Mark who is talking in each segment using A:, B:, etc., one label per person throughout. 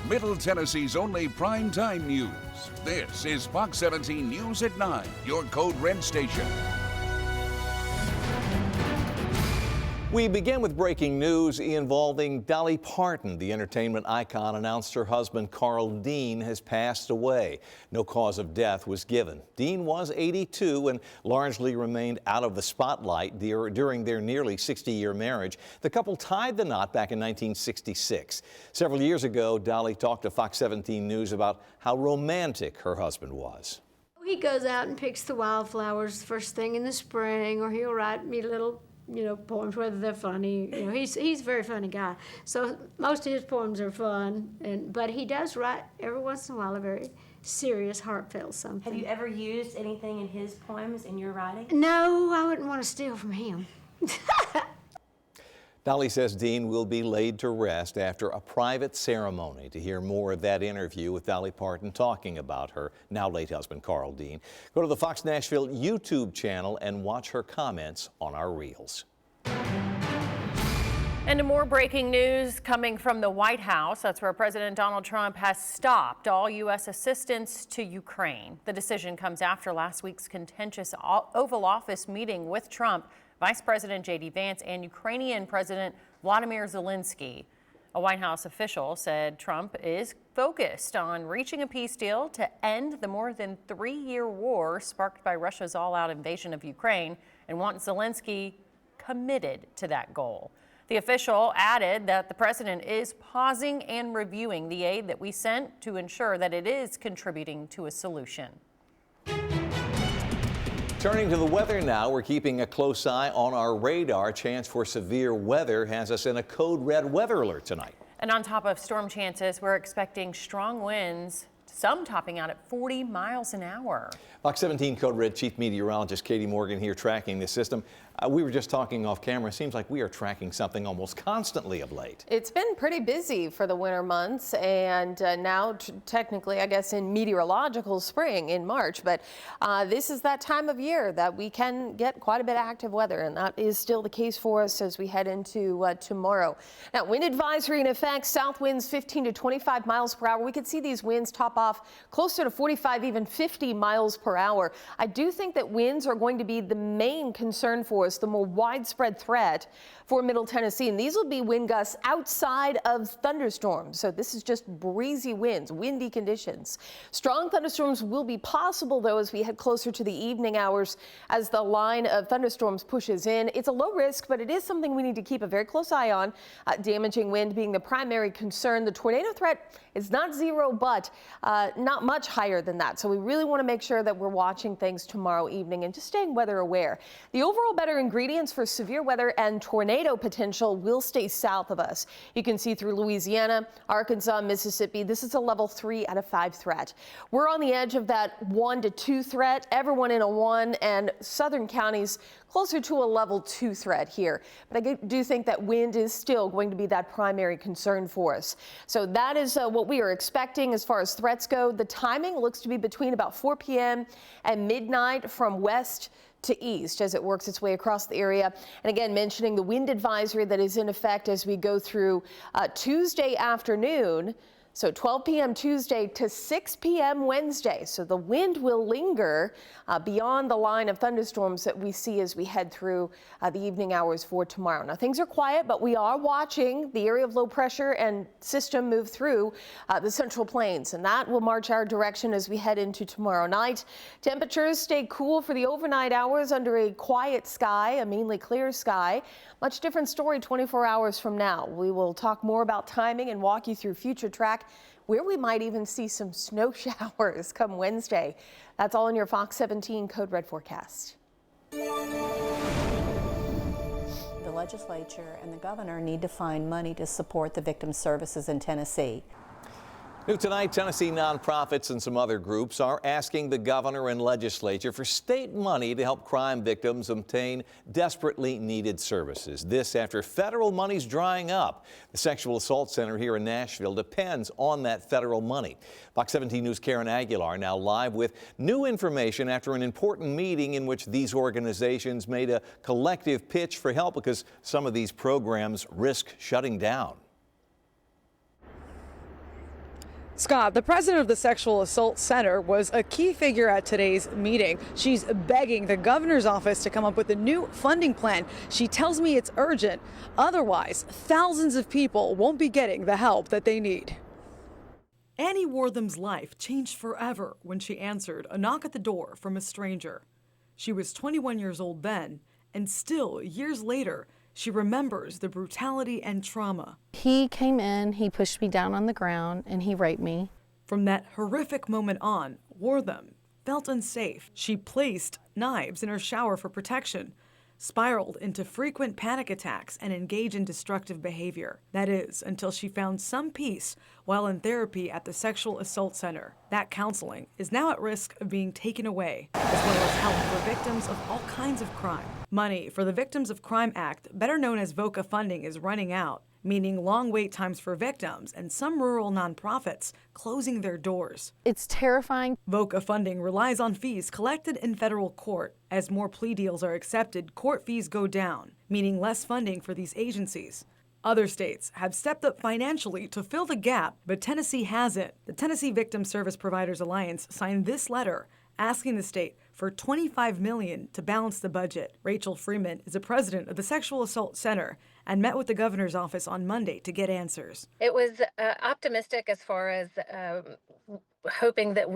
A: Middle Tennessee's only primetime news. This is Fox 17 News at 9, your Code Red station.
B: We begin with breaking news involving Dolly Parton. The entertainment icon announced her husband, Carl Dean, has passed away. No cause of death was given. Dean was 82 and largely remained out of the spotlight during their nearly 60-year marriage. The couple tied the knot back in 1966. Several years ago, Dolly talked to Fox 17 News about how romantic her husband was.
C: He goes out and picks the wildflowers first thing in the spring, or he'll write me little poems, whether they're funny. He's a very funny guy. So most of his poems are fun, but he does write every once in a while a very serious, heartfelt something.
D: Have you ever used anything in his poems in your writing?
C: No, I wouldn't want to steal from him.
B: Dolly says Dean will be laid to rest after a private ceremony. To hear more of that interview with Dolly Parton talking about her now late husband, Carl Dean, go to the Fox Nashville YouTube channel and watch her comments on our reels.
E: And more breaking news coming from the White House. That's where President Donald Trump has stopped all U.S. assistance to Ukraine. The decision comes after last week's contentious Oval Office meeting with Trump, Vice President J.D. Vance, and Ukrainian President Volodymyr Zelensky. A White House official said Trump is focused on reaching a peace deal to end the more than 3-year war sparked by Russia's all-out invasion of Ukraine and wants Zelensky committed to that goal. The official added that the president is pausing and reviewing the aid that we sent to ensure that it is contributing to a solution.
B: Turning to the weather now, we're keeping a close eye on our radar. Chance for severe weather has us in a code red weather alert tonight.
E: And on top of storm chances, we're expecting strong winds, some topping out at 40 miles an hour. Fox 17 Code Red Chief Meteorologist Katie Morgan here tracking the system. We were just talking off camera. It seems like we are tracking something almost constantly of late.
F: It's been pretty busy for the winter months, and now technically, I guess, in meteorological spring in March. But this is that time of year that we can get quite a bit of active weather, and that is still the case for us as we head into tomorrow. Now, wind advisory in effect, south winds 15 to 25 miles per hour. We could see these winds top off closer to 45, even 50 miles per hour. I do think that winds are going to be the main concern for us, the more widespread threat for Middle Tennessee. And these will be wind gusts outside of thunderstorms. So this is just breezy winds, windy conditions. Strong thunderstorms will be possible, though, as we head closer to the evening hours as the line of thunderstorms pushes in. It's a low risk, but it is something we need to keep a very close eye on. Damaging wind being the primary concern. The tornado threat is not zero, but not much higher than that. So we really want to make sure that we're watching things tomorrow evening and just staying weather aware. The overall better ingredients for severe weather and tornado potential will stay south of us. You can see through Louisiana, Arkansas, Mississippi. This is a level 3 out of 5 threat. We're on the edge of that 1 to 2 threat. Everyone in a 1, and southern counties closer to a level 2 threat here. But I do think that wind is still going to be that primary concern for us. So that is what we are expecting as far as threats go. The timing looks to be between about 4 p.m. and midnight from west to east as it works its way across the area. And again, mentioning the wind advisory that is in effect as we go through Tuesday afternoon. So 12 p.m. Tuesday to 6 p.m. Wednesday. So the wind will linger beyond the line of thunderstorms that we see as we head through the evening hours for tomorrow. Now, things are quiet, but we are watching the area of low pressure and system move through the central plains, and that will march our direction as we head into tomorrow night. Temperatures stay cool for the overnight hours under a quiet sky, a mainly clear sky. Much different story 24 hours from now. We will talk more about timing and walk you through future track where we might even see some snow showers come Wednesday. That's all in your Fox 17 Code Red forecast.
G: The legislature and the governor need to find money to support the victim services in Tennessee.
B: New tonight, Tennessee nonprofits and some other groups are asking the governor and legislature for state money to help crime victims obtain desperately needed services. This after federal money's drying up. The Sexual Assault Center here in Nashville depends on that federal money. Fox 17 News' Karen Aguilar now live with new information after an important meeting in which these organizations made a collective pitch for help because some of these programs risk shutting down.
H: Scott, the president of the Sexual Assault Center, was a key figure at today's meeting. She's begging the governor's office to come up with a new funding plan. She tells me it's urgent. Otherwise, thousands of people won't be getting the help that they need. Annie Wortham's life changed forever when she answered a knock at the door from a stranger. She was 21 years old then, and still, years later, she remembers the brutality and trauma.
I: He came in, he pushed me down on the ground, and he raped me.
H: From that horrific moment on, Wortham felt unsafe. She placed knives in her shower for protection, spiraled into frequent panic attacks, and engaged in destructive behavior. That is, until she found some peace while in therapy at the Sexual Assault Center. That counseling is now at risk of being taken away, as well as help for victims of all kinds of crime. Money for the Victims of Crime Act, better known as VOCA funding, is running out, meaning long wait times for victims and some rural nonprofits closing their doors.
I: It's terrifying.
H: VOCA funding relies on fees collected in federal court. As more plea deals are accepted, court fees go down, meaning less funding for these agencies. Other states have stepped up financially to fill the gap, but Tennessee hasn't. The Tennessee Victim Service Providers Alliance signed this letter asking the state for $25 million to balance the budget. Rachel Freeman is the president of the Sexual Assault Center and met with the governor's office on Monday to get answers.
J: It was optimistic as far as hoping that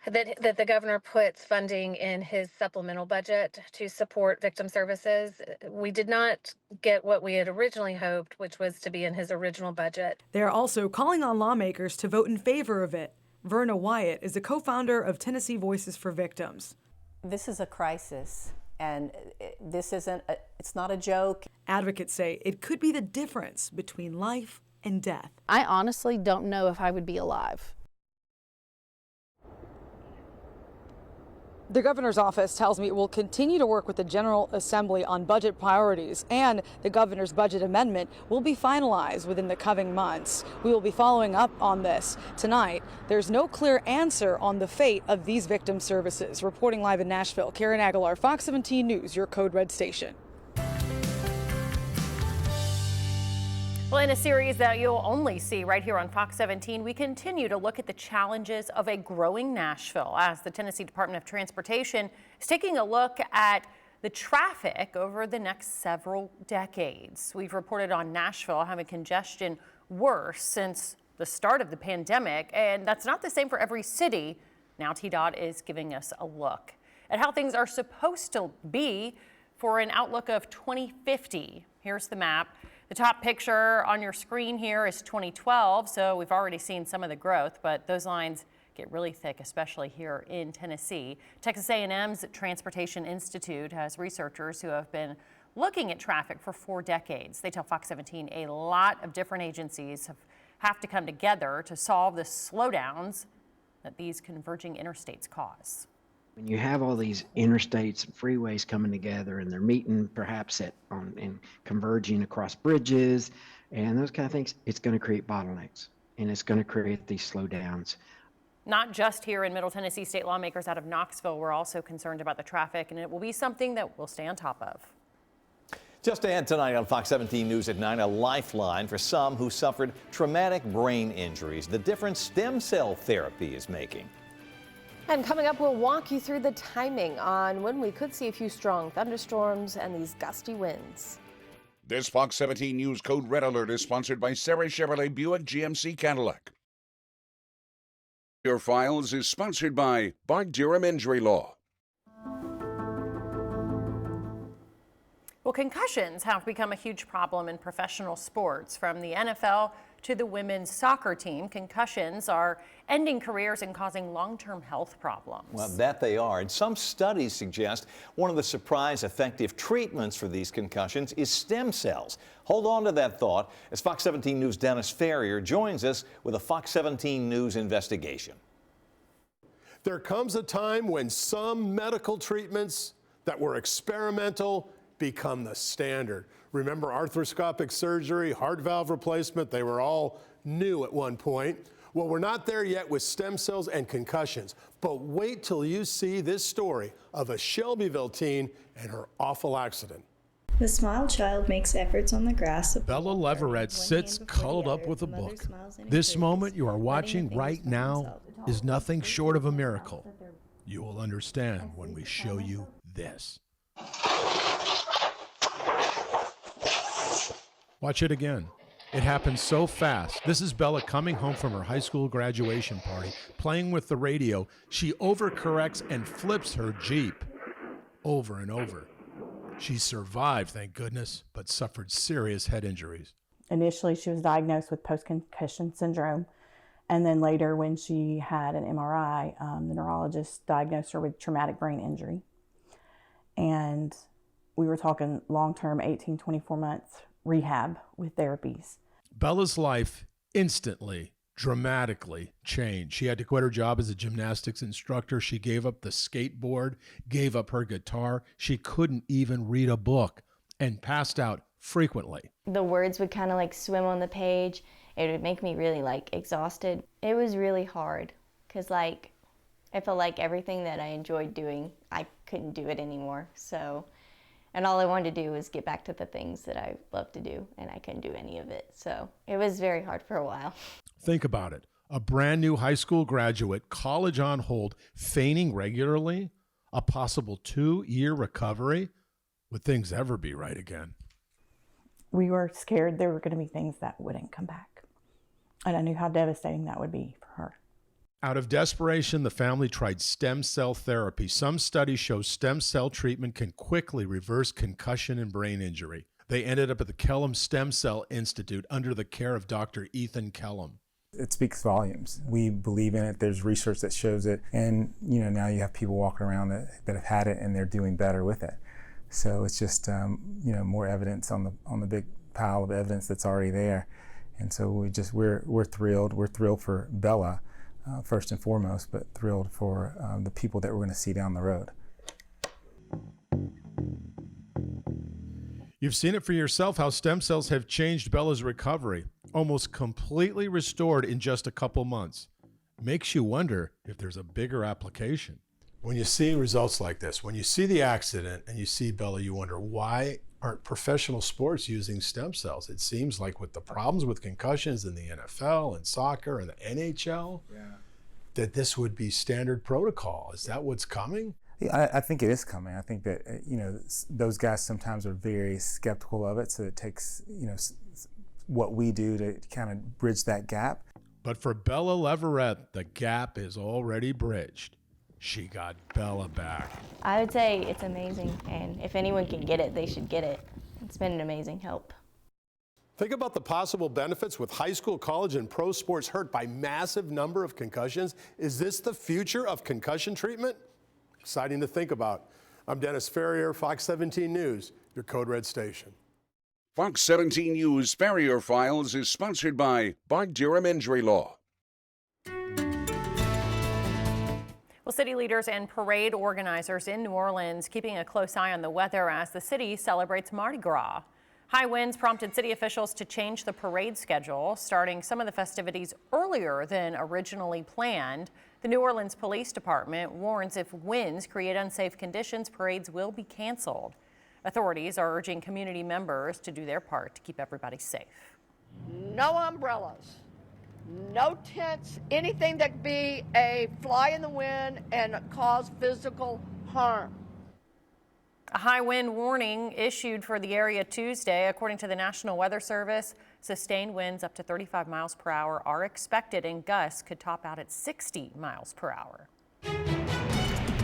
J: that the governor puts funding in his supplemental budget to support victim services. We did not get what we had originally hoped, which was to be in his original budget.
H: They're also calling on lawmakers to vote in favor of it. Verna Wyatt is the co-founder of Tennessee Voices for Victims.
G: This is a crisis, and it's not a joke.
H: Advocates say it could be the difference between life and death.
I: I honestly don't know if I would be alive.
H: The governor's office tells me it will continue to work with the General Assembly on budget priorities, and the governor's budget amendment will be finalized within the coming months. We will be following up on this. Tonight, there's no clear answer on the fate of these victim services. Reporting live in Nashville, Karen Aguilar, Fox 17 News, your Code Red station.
E: Well, in a series that you'll only see right here on Fox 17, we continue to look at the challenges of a growing Nashville as the Tennessee Department of Transportation is taking a look at the traffic over the next several decades. We've reported on Nashville having congestion worse since the start of the pandemic, and that's not the same for every city. Now TDOT is giving us a look at how things are supposed to be for an outlook of 2050. Here's the map. The top picture on your screen here is 2012, so we've already seen some of the growth, but those lines get really thick, especially here in Tennessee. Texas A&M's Transportation Institute has researchers who have been looking at traffic for 4 decades. They tell Fox 17 a lot of different agencies have to come together to solve the slowdowns that these converging interstates cause.
K: When you have all these interstates and freeways coming together and they're meeting perhaps and converging across bridges and those kind of things, it's going to create bottlenecks and it's going to create these slowdowns.
E: Not just here in Middle Tennessee, state lawmakers out of Knoxville were also concerned about the traffic, and it will be something that we'll stay on top of.
B: Just ahead tonight on Fox 17 News at 9, a lifeline for some who suffered traumatic brain injuries. The difference stem cell therapy is making.
F: And coming up, we'll walk you through the timing on when we could see a few strong thunderstorms and these gusty winds.
A: This Fox 17 News Code Red Alert is sponsored by Sarah Chevrolet Buick GMC Cadillac. Your Files is sponsored by Bart Durham Injury Law.
E: Well, concussions have become a huge problem in professional sports. From the NFL to the women's soccer team, concussions are ending careers and causing long-term health problems.
B: Well, that they are. And some studies suggest one of the surprise effective treatments for these concussions is stem cells. Hold on to that thought as Fox 17 News' Dennis Ferrier joins us with a Fox 17 News investigation.
L: There comes a time when some medical treatments that were experimental become the standard. Remember arthroscopic surgery, heart valve replacement, they were all new at one point. Well, we're not there yet with stem cells and concussions, but wait till you see this story of a Shelbyville teen and her awful accident.
M: The smile child makes efforts on the grass.
N: Bella Leverett sits cuddled up with a book. This moment you are watching right now is nothing short of a miracle. You will understand when we show you this. Watch it again. It happened so fast. This is Bella coming home from her high school graduation party, playing with the radio. She overcorrects and flips her Jeep over and over. She survived, thank goodness, but suffered serious head injuries.
O: Initially, she was diagnosed with post-concussion syndrome. And then later, when she had an MRI, the neurologist diagnosed her with traumatic brain injury. And we were talking long-term, 18, 24 months rehab with therapies.
N: Bella's life instantly, dramatically changed. She had to quit her job as a gymnastics instructor. She gave up the skateboard, gave up her guitar. She couldn't even read a book and passed out frequently.
P: The words would kind of like swim on the page. It would make me really exhausted. It was really hard because I felt like everything that I enjoyed doing, I couldn't do it anymore. And all I wanted to do was get back to the things that I love to do, and I couldn't do any of it. So it was very hard for a while.
N: Think about it. A brand new high school graduate, college on hold, feigning regularly, a possible 2-year recovery. Would things ever be right again?
O: We were scared there were going to be things that wouldn't come back. And I knew how devastating that would be for her.
N: Out of desperation, the family tried stem cell therapy. Some studies show stem cell treatment can quickly reverse concussion and brain injury. They ended up at the Kellum Stem Cell Institute under the care of Dr. Ethan Kellum.
Q: It speaks volumes. We believe in it. There's research that shows it. And, now you have people walking around that have had it and they're doing better with it. So it's just, more evidence on the big pile of evidence that's already there. And so we're thrilled. We're thrilled for Bella, first and foremost, but thrilled for the people that we're going to see down the road.
N: You've seen it for yourself how stem cells have changed Bella's recovery, almost completely restored in just a couple months. Makes you wonder if there's a bigger application. When you see results like this, when you see the accident and you see Bella, you wonder, why aren't professional sports using stem cells? It seems like with the problems with concussions in the NFL and soccer and the NHL, that this would be standard protocol. Is that what's coming?
Q: Yeah, I think it is coming. I think that, those guys sometimes are very skeptical of it. So it takes, what we do to kind of bridge that gap.
N: But for Bella Leverett, the gap is already bridged. She got Bella back.
P: I would say it's amazing, and if anyone can get it, they should get it. It's been an amazing help.
L: Think about the possible benefits with high school, college, and pro sports hurt by massive number of concussions. Is this the future of concussion treatment? Exciting to think about. I'm Dennis Ferrier, Fox 17 News, your Code Red station.
A: Fox 17 News Farrier Files is sponsored by Bart Durham Injury Law.
E: Well, city leaders and parade organizers in New Orleans keeping a close eye on the weather as the city celebrates Mardi Gras. High winds prompted city officials to change the parade schedule, starting some of the festivities earlier than originally planned. The New Orleans Police Department warns if winds create unsafe conditions, parades will be canceled. Authorities are urging community members to do their part to keep everybody safe.
R: No umbrellas, no tents, anything that could be a fly in the wind and cause physical harm.
E: A high wind warning issued for the area Tuesday. According to the National Weather Service, sustained winds up to 35 miles per hour are expected, and gusts could top out at 60 miles per hour.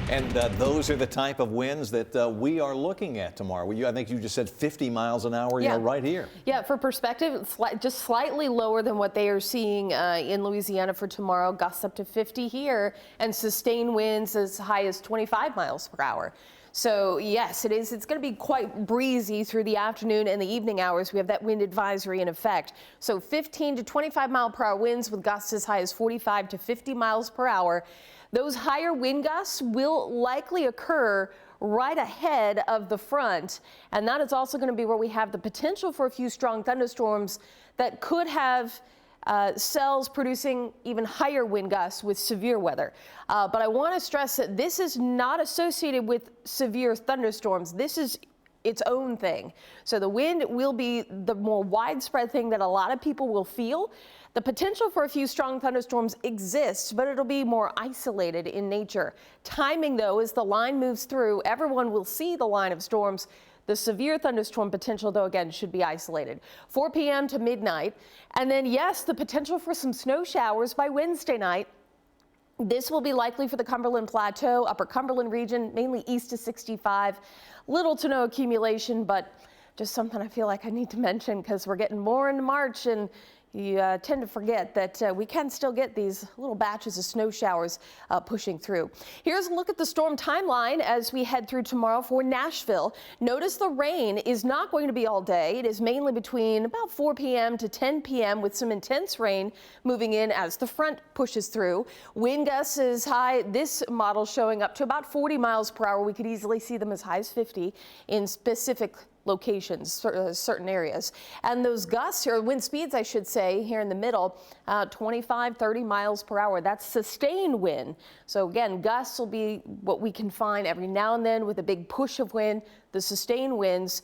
B: And those are the type of winds that we are looking at tomorrow. I think you just said 50 miles an hour, right here.
F: Yeah, for perspective, just slightly lower than what they are seeing in Louisiana for tomorrow. Gusts up to 50 here, and sustained winds as high as 25 miles per hour. So yes, it is. It's going to be quite breezy through the afternoon and the evening hours. We have that wind advisory in effect. So 15 to 25 mile per hour winds with gusts as high as 45 to 50 miles per hour. Those higher wind gusts will likely occur right ahead of the front, and that is also going to be where we have the potential for a few strong thunderstorms that could have cells producing even higher wind gusts with severe weather. But I want to stress that this is not associated with severe thunderstorms. This is its own thing. So the wind will be the more widespread thing that a lot of people will feel. The potential for a few strong thunderstorms exists, but it'll be more isolated in nature. Timing, though, as the line moves through, everyone will see the line of storms. The severe thunderstorm potential, though, again, should be isolated. 4 p.m. to midnight. And then, yes, the potential for some snow showers by Wednesday night. This will be likely for the Cumberland Plateau, Upper Cumberland region, mainly east of 65. Little to no accumulation, but just something I feel like I need to mention because we're getting more into March, and you tend to forget that we can still get these little batches of snow showers pushing through. Here's a look at the storm timeline as we head through tomorrow for Nashville. Notice the rain is not going to be all day. It is mainly between about 4 p.m. to 10 p.m. with some intense rain moving in as the front pushes through. Wind gusts as high, this model showing up to about 40 miles per hour. We could easily see them as high as 50 in specific locations, certain areas. And those gusts, or wind speeds, I should say, here in the middle, 25, 30 miles per hour. That's sustained wind. So again, gusts will be what we can find every now and then with a big push of wind. The sustained winds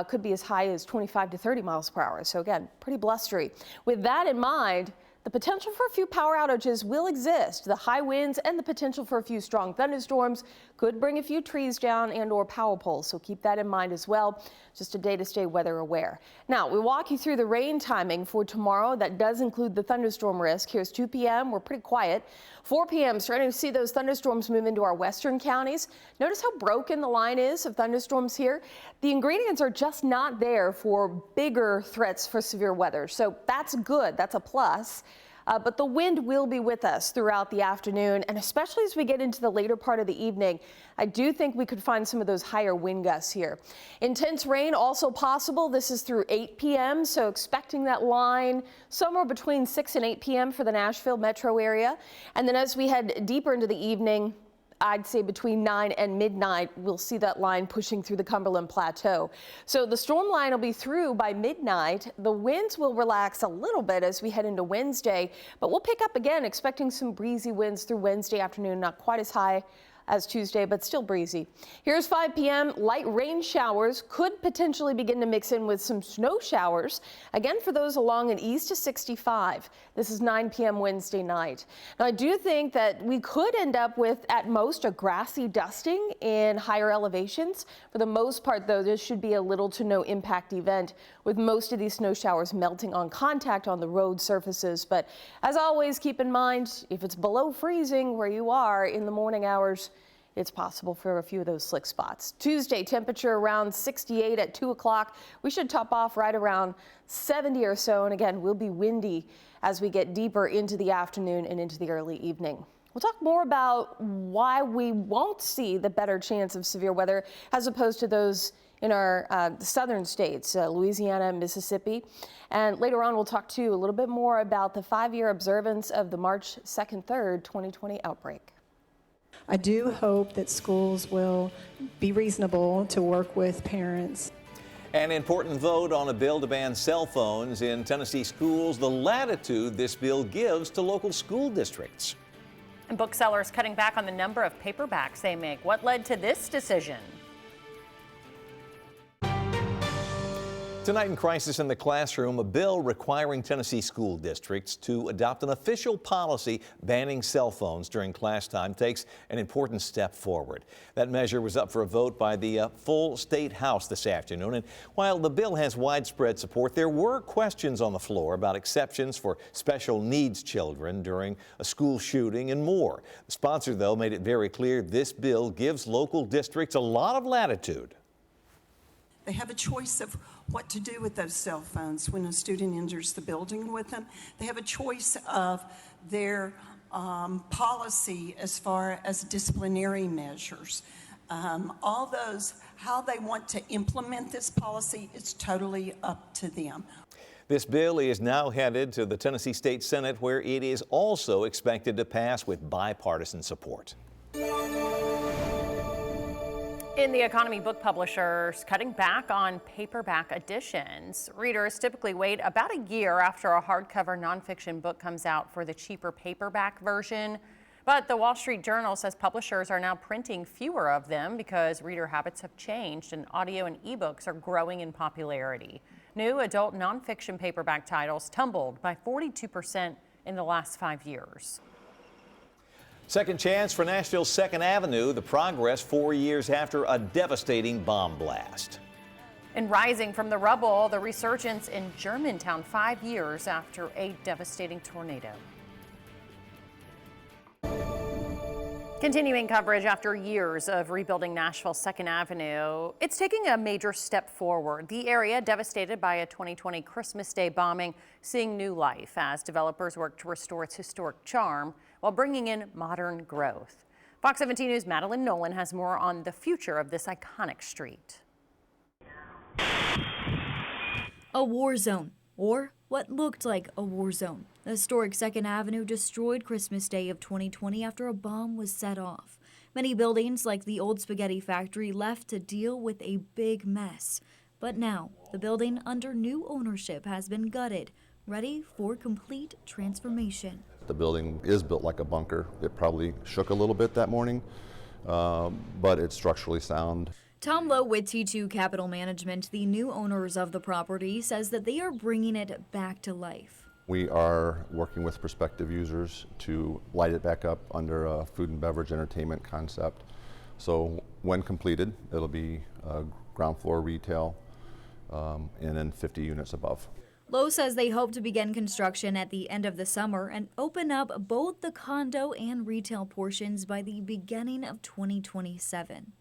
F: could be as high as 25 to 30 miles per hour. So again, pretty blustery. With that in mind, the potential for a few power outages will exist. The high winds and the potential for a few strong thunderstorms could bring a few trees down and or power poles, so keep that in mind as well. Just a day to stay weather aware. Now, we walk you through the rain timing for tomorrow. That does include the thunderstorm risk. Here's 2 p.m. We're pretty quiet. 4 p.m. starting to see those thunderstorms move into our western counties. Notice how broken the line is of thunderstorms here. The ingredients are just not there for bigger threats for severe weather, so that's good. That's a plus. But the wind will be with us throughout the afternoon, and especially as we get into the later part of the evening, I do think we could find some of those higher wind gusts here. Intense rain also possible. This is through 8 p.m., so expecting that line somewhere between 6 and 8 p.m. for the Nashville metro area. And then as we head deeper into the evening, I'd say between 9 and midnight, we'll see that line pushing through the Cumberland Plateau. So the storm line will be through by midnight. The winds will relax a little bit as we head into Wednesday, but we'll pick up again, expecting some breezy winds through Wednesday afternoon, not quite as high as Tuesday, but still breezy. Here's 5 p.m. Light rain showers could potentially begin to mix in with some snow showers. Again, for those along and east of 65. This is 9 p.m. Wednesday night. Now, I do think that we could end up with, at most, a grassy dusting in higher elevations. For the most part, though, this should be a little to no impact event, with most of these snow showers melting on contact on the road surfaces. But as always, keep in mind, if it's below freezing where you are in the morning hours, it's possible for a few of those slick spots. Tuesday, temperature around 68 at 2 o'clock. We should top off right around 70 or so. And again, we'll be windy as we get deeper into the afternoon and into the early evening. We'll talk more about why we won't see the better chance of severe weather as opposed to those in our southern states, Louisiana and Mississippi. And later on, we'll talk too a little bit more about the 5-year observance of the March 2nd, 3rd, 2020 outbreak.
M: I do hope that schools will be reasonable to work with parents.
B: An important vote on a bill to ban cell phones in Tennessee schools, the latitude this bill gives to local school districts.
E: And booksellers cutting back on the number of paperbacks they make. What led to this decision?
B: Tonight in Crisis in the Classroom, a bill requiring Tennessee school districts to adopt an official policy banning cell phones during class time takes an important step forward. That measure was up for a vote by the full state house this afternoon. And while the bill has widespread support, there were questions on the floor about exceptions for special needs children during a school shooting and more. The sponsor, though, made it very clear this bill gives local districts a lot of latitude.
S: They have a choice of what to do with those cell phones when a student enters the building with them. They have a choice of their policy as far as disciplinary measures. All those, how they want to implement this policy, is totally up to them.
B: This bill is now headed to the Tennessee State Senate, where it is also expected to pass with bipartisan support.
E: In the economy, book publishers cutting back on paperback editions. Readers typically wait about a year after a hardcover nonfiction book comes out for the cheaper paperback version. But the Wall Street Journal says publishers are now printing fewer of them because reader habits have changed and audio and ebooks are growing in popularity. New adult nonfiction paperback titles tumbled by 42% in the last 5 years.
B: Second chance for Nashville's 2nd Avenue, the progress 4 years after a devastating bomb blast.
E: And rising from the rubble, the resurgence in Germantown 5 years after a devastating tornado. Continuing coverage after years of rebuilding Nashville's 2nd Avenue, it's taking a major step forward. The area, devastated by a 2020 Christmas Day bombing, seeing new life as developers work to restore its historic charm while bringing in modern growth. Fox 17 News' Madeline Nolan has more on the future of this iconic street.
T: A war zone, or what looked like a war zone. The historic 2nd Avenue destroyed Christmas Day of 2020 after a bomb was set off. Many buildings, like the old spaghetti factory, left to deal with a big mess. But now, the building under new ownership has been gutted, ready for complete transformation.
U: The building is built like a bunker. It probably shook a little bit that morning, but it's structurally sound.
T: Tom Lowe with T2 Capital Management, the new owners of the property, says that they are bringing it back to life.
U: We are working with prospective users to light it back up under a food and beverage entertainment concept. So when completed, it'll be ground floor retail and then 50 units above.
T: Lowe says they hope to begin construction at the end of the summer and open up both the condo and retail portions by the beginning of 2027.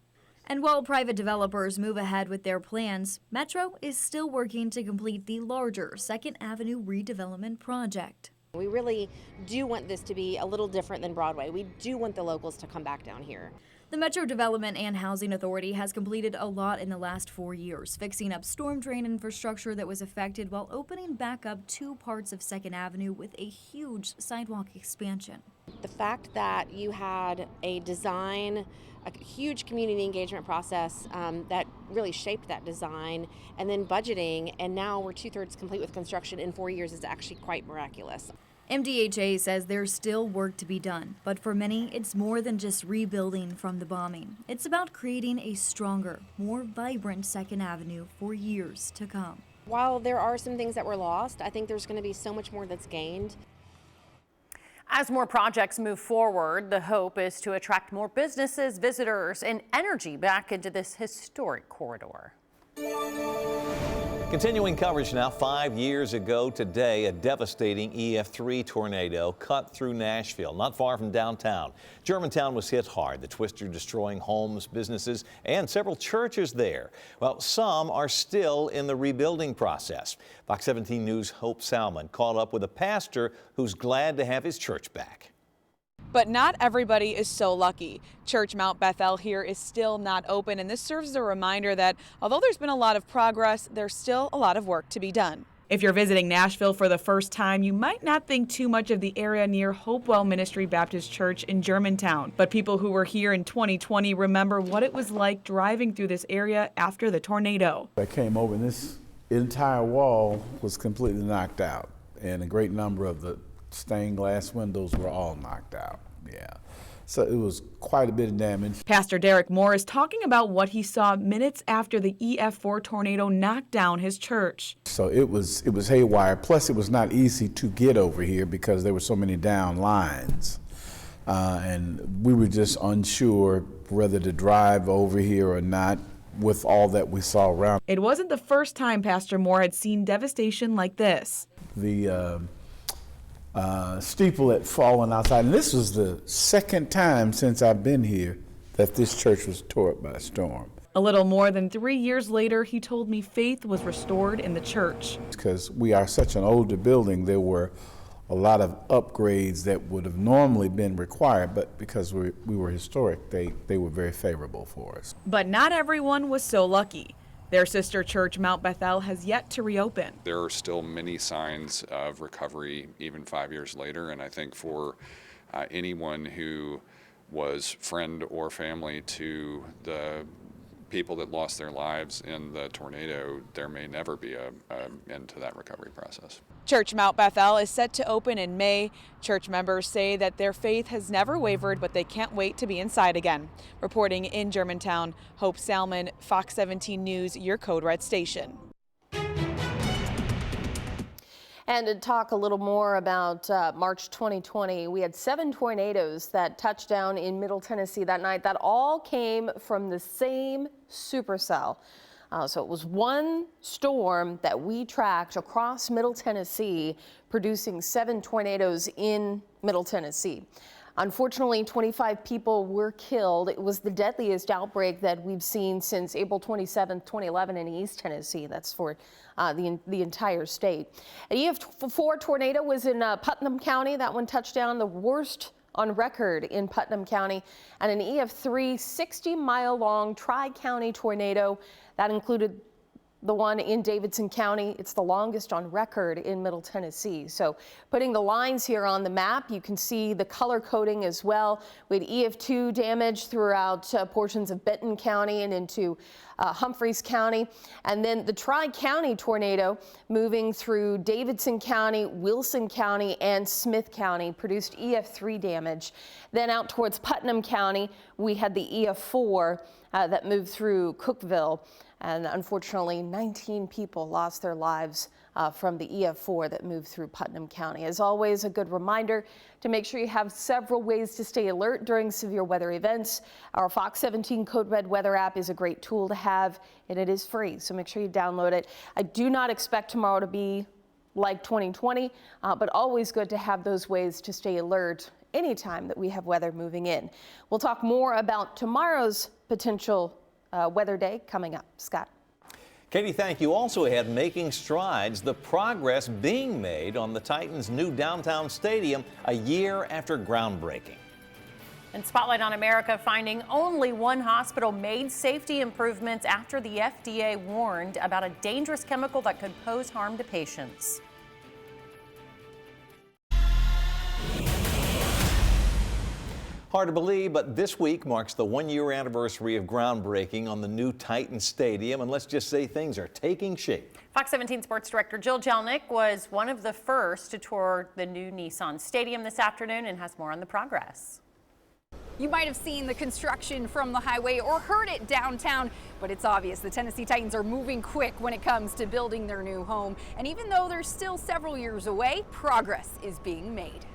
T: And while private developers move ahead with their plans, Metro is still working to complete the larger 2nd Avenue redevelopment project.
V: We really do want this to be a little different than Broadway. We do want the locals to come back down here.
T: The Metro Development and Housing Authority has completed a lot in the last 4 years, fixing up storm drain infrastructure that was affected while opening back up 2 parts of 2nd Avenue with a huge sidewalk expansion.
V: The fact that you had a design, a huge community engagement process that really shaped that design, and then budgeting, and now we're 2/3 complete with construction in 4 years is actually quite miraculous.
T: MDHA says there's still work to be done, but for many, it's more than just rebuilding from the bombing. It's about creating a stronger, more vibrant 2nd Avenue for years to come.
V: While there are some things that were lost, I think there's going to be so much more that's gained.
E: As more projects move forward, the hope is to attract more businesses, visitors, and energy back into this historic corridor.
B: Continuing coverage now. 5 years ago today, a devastating EF3 tornado cut through Nashville, not far from downtown. Germantown was hit hard, the twister destroying homes, businesses, and several churches there. Well, some are still in the rebuilding process. Fox 17 News' Hope Salmon caught up with a pastor who's glad to have his church back.
W: But not everybody is so lucky. Church Mount Bethel here is still not open, and this serves as a reminder that although there's been a lot of progress, there's still a lot of work to be done. If you're visiting Nashville for the first time, you might not think too much of the area near Hopewell Ministry Baptist Church in Germantown. But people who were here in 2020 remember what it was like driving through this area after the tornado.
X: I came over and this entire wall was completely knocked out, and a great number of the stained glass windows were all knocked out. Yeah. So it was quite a bit of damage.
W: Pastor Derek Moore is talking about what he saw minutes after the EF4 tornado knocked down his church.
X: So it was haywire. Plus it was not easy to get over here because there were so many down lines. And we were just unsure whether to drive over here or not with all that we saw around.
W: It wasn't the first time Pastor Moore had seen devastation like this.
X: The steeple had fallen outside, and this was the second time since I've been here that this church was tore up by a storm.
W: A little more than 3 years later, he told me faith was restored in the church.
X: Because we are such an older building, there were a lot of upgrades that would have normally been required, but because we were historic, they were very favorable for us.
W: But not everyone was so lucky. Their sister church, Mount Bethel, has yet to reopen.
Y: There are still many signs of recovery even 5 years later, and I think for anyone who was friend or family to the people that lost their lives in the tornado, there may never be an end to that recovery process.
W: Church Mount Bethel is set to open in May. Church members say that their faith has never wavered, but they can't wait to be inside again. Reporting in Germantown, Hope Salmon, Fox 17 News, your Code Red station.
F: And to talk a little more about March 2020, we had 7 tornadoes that touched down in Middle Tennessee that night that all came from the same supercell. So it was one storm that we tracked across Middle Tennessee, producing 7 tornadoes in Middle Tennessee. Unfortunately, 25 people were killed. It was the deadliest outbreak that we've seen since April 27, 2011 in East Tennessee. That's for the entire state. An EF4 tornado was in Putnam County. That one touched down, the worst on record in Putnam County. And an EF3 60-mile-long tri-county tornado that included the one in Davidson County. It's the longest on record in Middle Tennessee. So putting the lines here on the map, you can see the color coding as well. We had EF2 damage throughout portions of Benton County and into Humphreys County. And then the Tri-County tornado moving through Davidson County, Wilson County, and Smith County produced EF3 damage. Then out towards Putnam County, we had the EF4 that moved through Cookeville. And unfortunately, 19 people lost their lives from the EF4 that moved through Putnam County. As always, a good reminder to make sure you have several ways to stay alert during severe weather events. Our Fox 17 Code Red weather app is a great tool to have, and it is free, so make sure you download it. I do not expect tomorrow to be like 2020, but always good to have those ways to stay alert anytime that we have weather moving in. We'll talk more about tomorrow's potential weather day coming up. Scott.
B: Katie, thank you. Also ahead, making strides, the progress being made on the Titans' new downtown stadium a year after groundbreaking.
E: And Spotlight on America finding only one hospital made safety improvements after the FDA warned about a dangerous chemical that could pose harm to patients.
B: Hard to believe, but this week marks the 1-year anniversary of groundbreaking on the new Titans Stadium, and let's just say things are taking shape.
E: Fox 17 Sports Director Jill Jelnick was one of the first to tour the new Nissan Stadium this afternoon and has more on the progress.
C: You might have seen the construction from the highway or heard it downtown, but it's obvious the Tennessee Titans are moving quick when it comes to building their new home. And even though they're still several years away, progress is being made.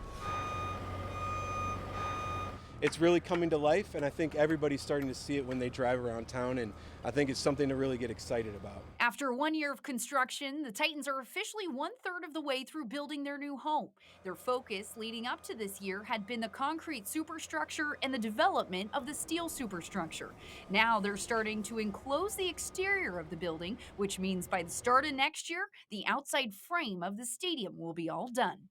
D: It's really coming to life, and I think everybody's starting to see it when they drive around town, and I think it's something to really get excited about.
C: After 1 year of construction, the Titans are officially 1/3 of the way through building their new home. Their focus leading up to this year had been the concrete superstructure and the development of the steel superstructure. Now they're starting to enclose the exterior of the building, which means by the start of next year, the outside frame of the stadium will be all done.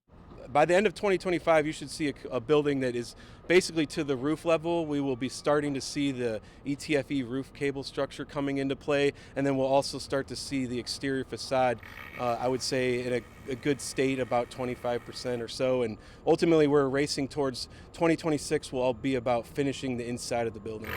D: By the end of 2025, you should see a building that is basically to the roof level. We will be starting to see the ETFE roof cable structure coming into play, and then we'll also start to see the exterior facade, I would say, in a good state, about 25% or so. And ultimately, we're racing towards 2026 will all be about finishing the inside of the building.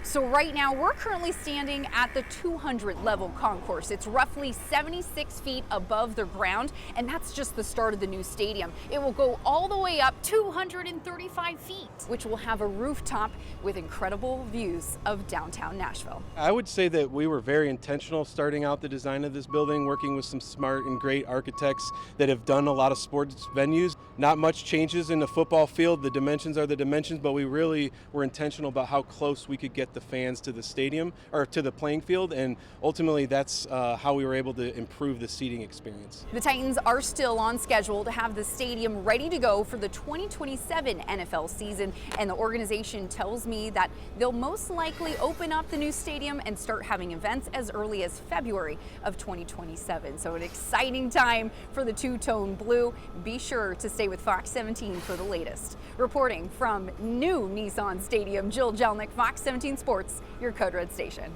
C: So right now, we're currently standing at the 200 level concourse. It's roughly 76 feet above the ground, and that's just the start of the new stadium. It will go all the way up 235 feet, which will have a rooftop with incredible views of downtown Nashville.
D: I would say that we were very intentional starting out the design of this building, working with some smart and great architects that have done a lot of sports venues. Not much changes in the football field. The dimensions are the dimensions, but we really were intentional about how close we could get the fans to the stadium or to the playing field, and ultimately that's how we were able to improve the seating experience.
C: The Titans are still on schedule to have the stadium ready to go for the 2027 NFL season, and the organization tells me that they'll most likely open up the new stadium and start having events as early as February of 2027. So an exciting time for the two-tone blue. Be sure to stay with Fox 17 for the latest. Reporting from new Nissan Stadium, Jill Jelnick, Fox 17 Sports, your Code Red station.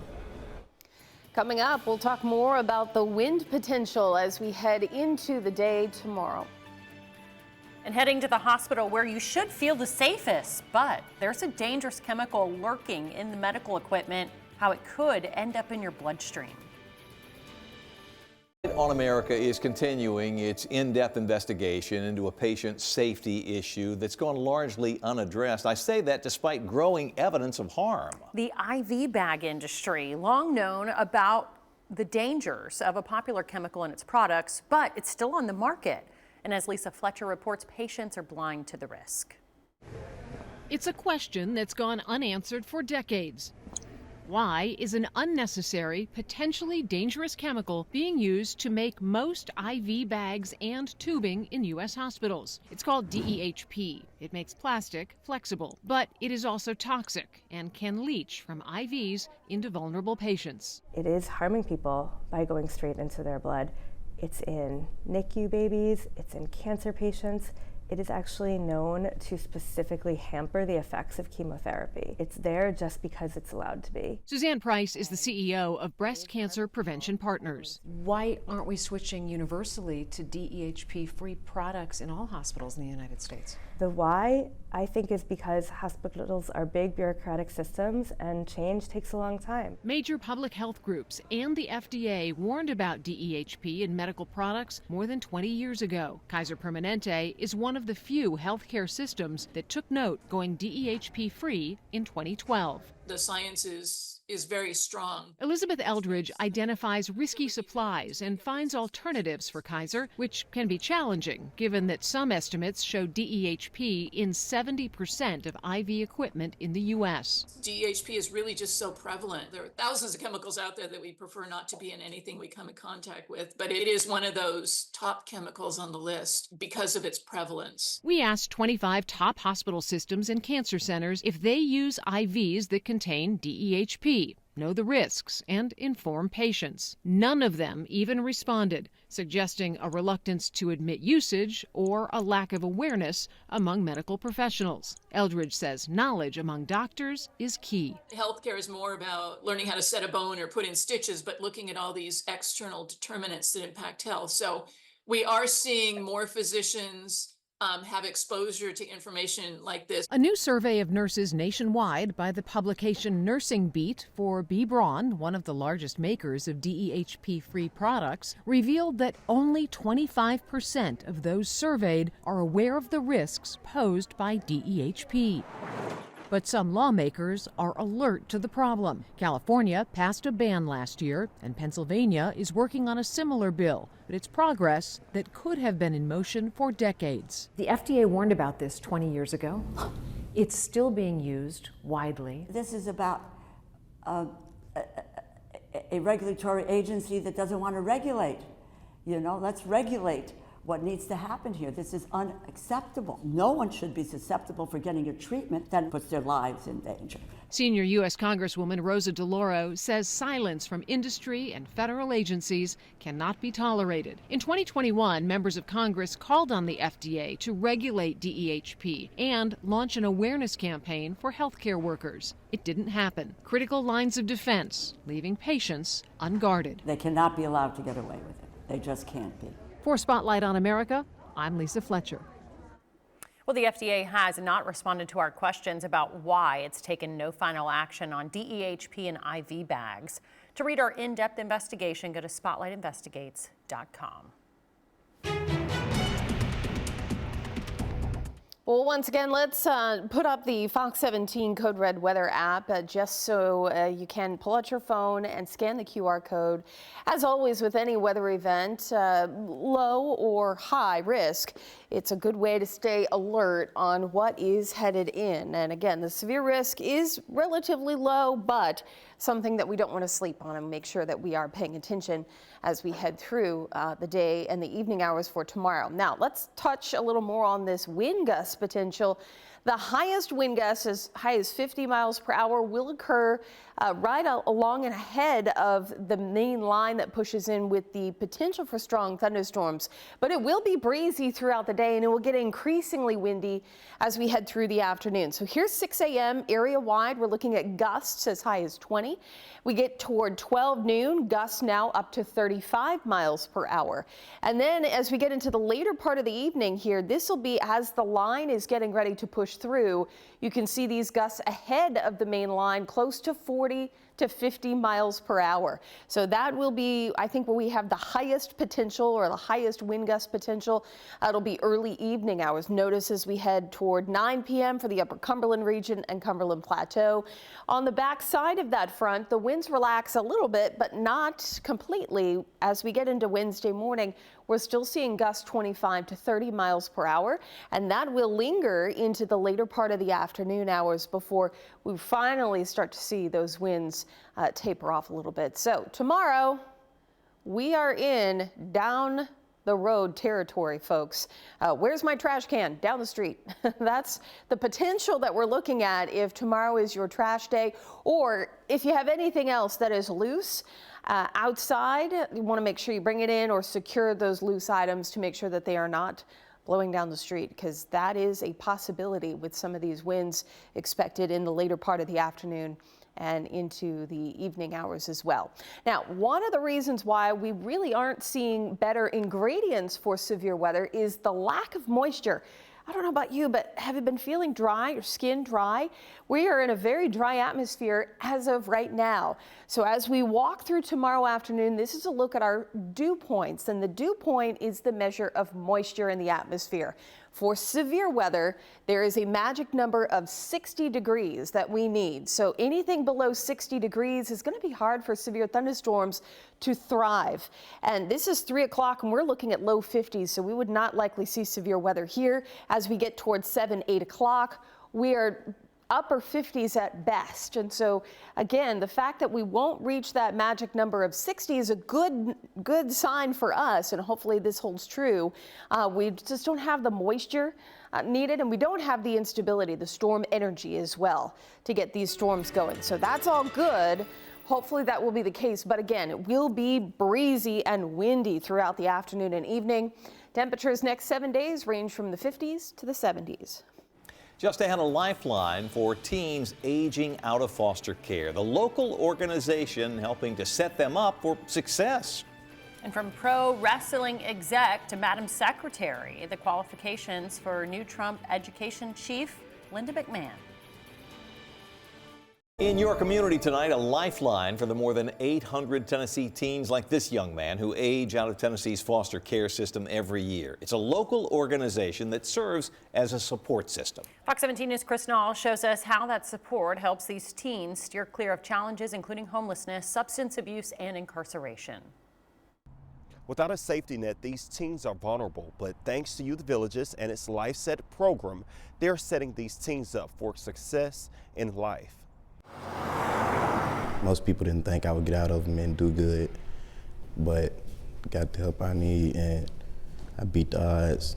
F: Coming up, we'll talk more about the wind potential as we head into the day tomorrow.
E: And heading to the hospital where you should feel the safest, but there's a dangerous chemical lurking in the medical equipment how it could end up in your bloodstream.
B: On America is continuing its in-depth investigation into a patient safety issue that's gone largely unaddressed. I say that despite growing evidence of harm.
E: The IV bag industry, long known about the dangers of a popular chemical in its products, but it's still on the market. And as Lisa Fletcher reports, patients are blind to the risk.
G: It's a question that's gone unanswered for decades. Why is an unnecessary, potentially dangerous chemical being used to make most IV bags and tubing in U.S. hospitals? It's called DEHP. It makes plastic flexible, but it is also toxic and can leach from IVs into vulnerable patients.
H: It is harming people by going straight into their blood. It's in NICU babies, it's in cancer patients. It is actually known to specifically hamper the effects of chemotherapy. It's there just because it's allowed to be.
G: Suzanne Price is the CEO of Breast Cancer Prevention Partners.
I: Why aren't we switching universally to DEHP-free products in all hospitals in the United States?
H: The why, I think, is because hospitals are big bureaucratic systems and change takes a long time.
G: Major public health groups and the FDA warned about DEHP in medical products more than 20 years ago. Kaiser Permanente is one of the few healthcare systems that took note going DEHP-free in 2012.
J: The science is very strong.
G: Elizabeth Eldridge identifies risky supplies and finds alternatives for Kaiser, which can be challenging given that some estimates show DEHP in 70% of IV equipment in the U.S.
J: DEHP is really just so prevalent. There are thousands of chemicals out there that we prefer not to be in anything we come in contact with, but it is one of those top chemicals on the list because of its prevalence.
G: We asked 25 top hospital systems and cancer centers if they use IVs that contain DEHP, know the risks, and inform patients. None of them even responded, suggesting a reluctance to admit usage or a lack of awareness among medical professionals. Eldridge says knowledge among doctors is key.
J: Healthcare is more about learning how to set a bone or put in stitches, but looking at all these external determinants that impact health. So we are seeing more physicians have exposure to information like this.
G: A new survey of nurses nationwide by the publication Nursing Beat for B. Braun, one of the largest makers of DEHP-free products, revealed that only 25% of those surveyed are aware of the risks posed by DEHP. But some lawmakers are alert to the problem. California passed a ban last year, and Pennsylvania is working on a similar bill. But it's progress that could have been in motion for decades.
I: The FDA warned about this 20 years ago. It's still being used widely.
K: This is about a regulatory agency that doesn't want to regulate. You know, let's regulate what needs to happen here. This is unacceptable. No one should be susceptible for getting a treatment that puts their lives in danger.
G: Senior U.S. Congresswoman Rosa DeLauro says silence from industry and federal agencies cannot be tolerated. In 2021, members of Congress called on the FDA to regulate DEHP and launch an awareness campaign for healthcare workers. It didn't happen. Critical lines of defense, leaving patients unguarded.
K: They cannot be allowed to get away with it. They just can't be.
G: For Spotlight on America, I'm Lisa Fletcher.
E: Well, the FDA has not responded to our questions about why it's taken no final action on DEHP and IV bags. To read our in-depth investigation, go to spotlightinvestigates.com.
F: Well, once again, let's put up the Fox 17 Code Red weather app just so you can pull out your phone and scan the QR code. As always with any weather event, low or high risk, it's a good way to stay alert on what is headed in. And again, the severe risk is relatively low, but something that we don't want to sleep on, and make sure that we are paying attention as we head through the day and the evening hours for tomorrow. Now, let's touch a little more on this wind gust potential. The highest wind gusts, as high as 50 miles per hour, will occur right along and ahead of the main line that pushes in with the potential for strong thunderstorms. But it will be breezy throughout the day, and it will get increasingly windy as we head through the afternoon. So here's 6 a.m. area-wide. We're looking at gusts as high as 20. We get toward 12 noon, gusts now up to 35 miles per hour. And then as we get into the later part of the evening here, this will be as the line line is getting ready to push through. You can see these gusts ahead of the main line, close to 40 to 50 miles per hour. So that will be, I think, where we have the highest potential or the highest wind gust potential. It'll be early evening hours. Notice as we head toward 9 p.m. for the upper Cumberland region and Cumberland Plateau. On the back side of that front, the winds relax a little bit, but not completely. As we get into Wednesday morning, we're still seeing gusts 25 to 30 miles per hour, and that will linger into the later part of the afternoon hours before we finally start to see those winds taper off a little bit. So tomorrow, we are in down the road territory, folks. Where's my trash can? Down the street. That's the potential that we're looking at if tomorrow is your trash day, or if you have anything else that is loose outside, you want to make sure you bring it in or secure those loose items to make sure that they are not blowing down the street, because that is a possibility with some of these winds expected in the later part of the afternoon and into the evening hours as well. Now, one of the reasons why we really aren't seeing better ingredients for severe weather is the lack of moisture. I don't know about you, but have you been feeling dry, your skin dry? We are in a very dry atmosphere as of right now. So as we walk through tomorrow afternoon, this is a look at our dew points, and the dew point is the measure of moisture in the atmosphere. For severe weather, there is a magic number of 60 degrees that we need. So anything below 60 degrees is going to be hard for severe thunderstorms to thrive. And this is 3 o'clock and we're looking at low 50s, so we would not likely see severe weather here. As we get towards 7, 8 o'clock, we are upper 50s at best. And so again, the fact that we won't reach that magic number of 60 is a good sign for us, and hopefully this holds true. We just don't have the moisture needed, and we don't have the instability, the storm energy as well to get these storms going. So that's all good. Hopefully that will be the case, but again, it will be breezy and windy throughout the afternoon and evening. Temperatures next 7 days range from the 50s to the 70s.
B: Just ahead, a lifeline for teens aging out of foster care. The local organization helping to set them up for success.
E: And from pro wrestling exec to Madam Secretary, the qualifications for new Trump education chief, Linda McMahon.
B: In your community tonight, a lifeline for the more than 800 Tennessee teens like this young man who age out of Tennessee's foster care system every year. It's a local organization that serves as a support system.
E: Fox 17 News' Chris Nall shows us how that support helps these teens steer clear of challenges including homelessness, substance abuse, and incarceration.
L: Without a safety net, these teens are vulnerable, but thanks to Youth Villages and its Life Set program, they're setting these teens up for success in life.
N: Most people didn't think I would get out of them and do good, but got the help I need and I beat the odds.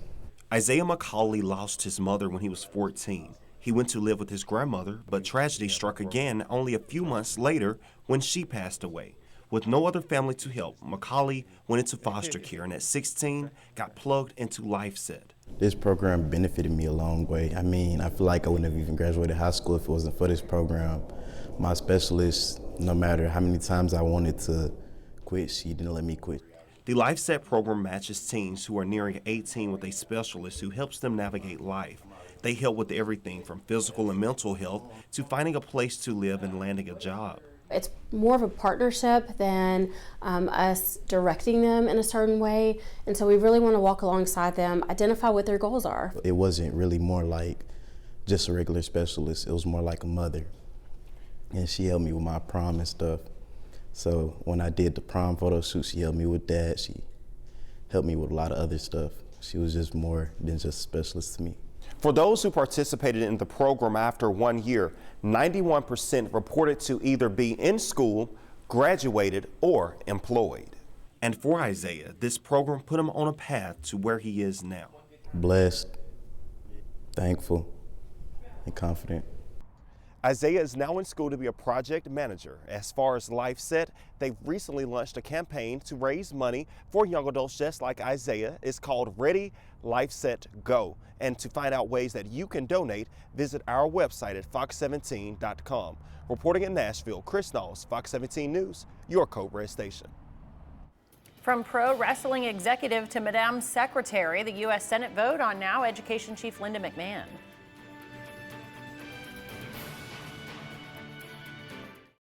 L: Isaiah McCauley lost his mother when he was 14. He went to live with his grandmother, but tragedy struck again only a few months later when she passed away. With no other family to help, McCauley went into foster care and at 16 got plugged into Life Set.
N: This program benefited me a long way. I mean, I feel like I wouldn't have even graduated high school if it wasn't for this program. My specialist, no matter how many times I wanted to quit, she didn't let me quit.
L: The Life Set program matches teens who are nearing 18 with a specialist who helps them navigate life. They help with everything from physical and mental health to finding a place to live and landing a job.
O: It's more of a partnership than us directing them in a certain way, and so we really want to walk alongside them, identify what their goals are.
N: It wasn't really more like just a regular specialist, it was more like a mother. And she helped me with my prom and stuff. So when I did the prom photo shoot, she helped me with that. She helped me with a lot of other stuff. She was just more than just a specialist to me.
L: For those who participated in the program after 1 year, 91% reported to either be in school, graduated, or employed. And for Isaiah, this program put him on a path to where he is now.
N: Blessed, thankful, and confident.
L: Isaiah is now in school to be a project manager. As far as Life Set, they've recently launched a campaign to raise money for young adults just like Isaiah. It's called Ready, Life Set, Go. And to find out ways that you can donate, visit our website at fox17.com. Reporting in Nashville, Chris Knowles, Fox 17 News, your Code Red station.
E: From pro wrestling executive to Madame Secretary, the U.S. Senate vote on now Education Chief Linda McMahon.